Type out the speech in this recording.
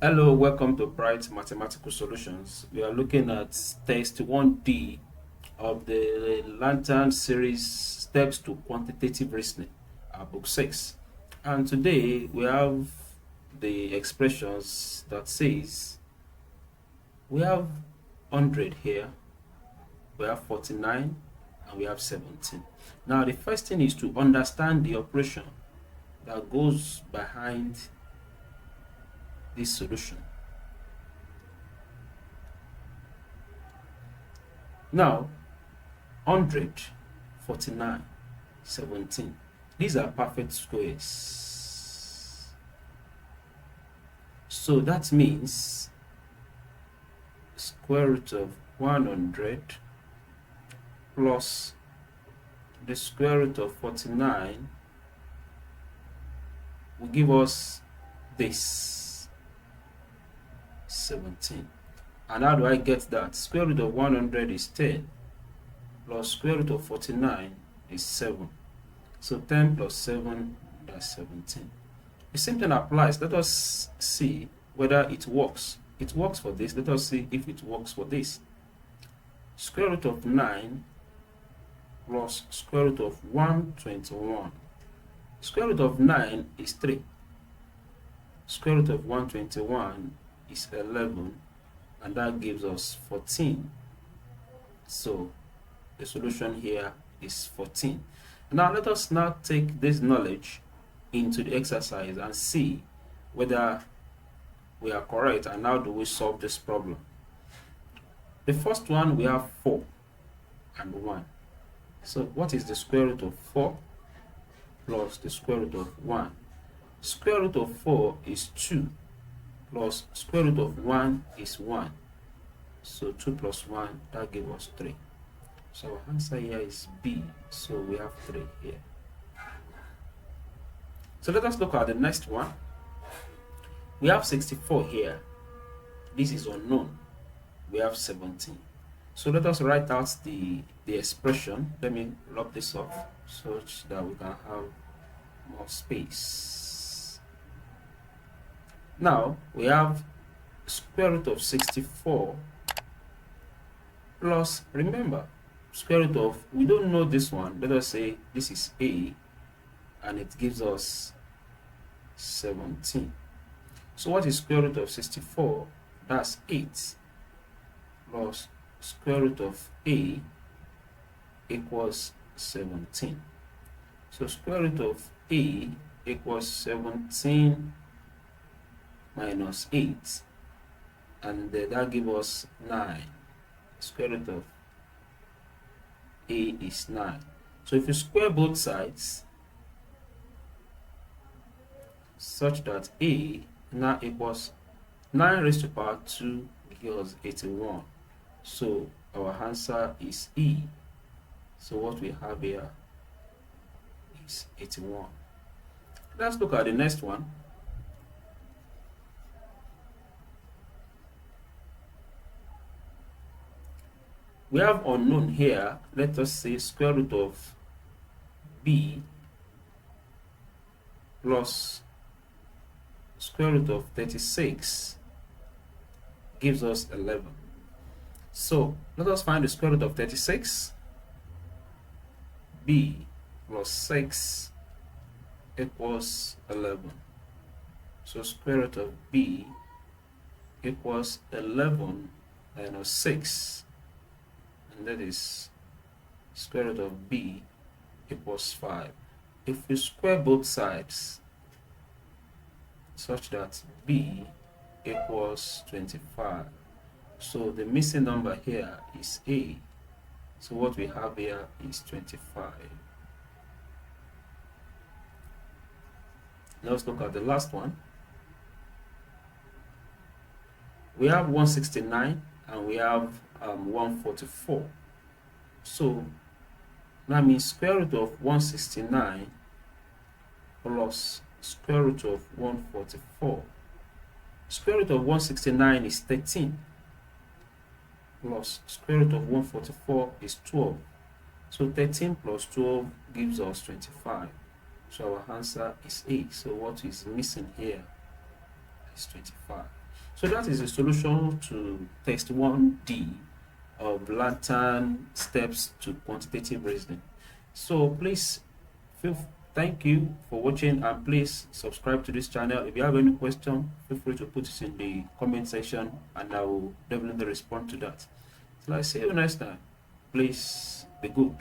Hello, welcome to Bright Mathematical Solutions. We are looking at test 1D of the Lantern series Steps to Quantitative Reasoning, book 6. And today we have the expressions that says we have 100 here, we have 49, and we have 17. Now the first thing is to understand the operation that goes behind this solution. Now, 100, 49, 17. These are perfect squares. So that means square root of 100 plus the square root of 49 will give us this 17. And how do I get that? Square root of 100 is 10 plus square root of 49 is 7. So 10 plus 7, that's 17. The same thing applies. Let us see whether it works. It works for this. Let us see if it works for this. Square root of 9 plus square root of 121. Square root of 9 is 3. Square root of 121 is 11, and that gives us 14. So the solution here is 14. Now let us now take this knowledge into the exercise and see whether we are correct and how do we solve this problem. The first one, we have 4 and 1. So what is the square root of 4 plus the square root of 1? Square root of 4 is 2 plus square root of 1 is 1. So 2 plus 1, that gives us 3. So our answer here is B. So we have 3 here. So let us look at the next one. We have 64 here. This is unknown. We have 17. So let us write out the expression. Let me lock this off such that we can have more space. Now we have square root of 64 plus, remember, square root of, we don't know this one. Let us say this is A, and it gives us 17. So what is square root of 64? That's 8 plus square root of A equals 17. So square root of A equals 17 minus 8, and that gives us 9. Square root of A is 9. So if you square both sides such that A now equals 9 raised to the power 2 gives us 81. So our answer is E. So what we have here is 81. Let's look at the next one. We have unknown here. Let us say square root of B plus square root of 36 gives us 11. So let us find the square root of 36. B plus 6 equals 11. So square root of B equals 11 minus 6. And that is square root of B equals 5. If we square both sides such that B equals 25, so the missing number here is A. So what we have here is 25. Let's look at the last one. We have 169 and we have 144. So that means square root of 169 plus square root of 144. Square root of 169 is 13 plus square root of 144 is 12. So 13 plus 12 gives us 25. So our answer is A. So what is missing here is 25. So that is the solution to test 1D of Lantern Steps to Quantitative Reasoning. So please thank you for watching, and please subscribe to this channel. If you have any question, feel free to put it in the comment section and I will definitely respond to that. So I see you next time. Please be good.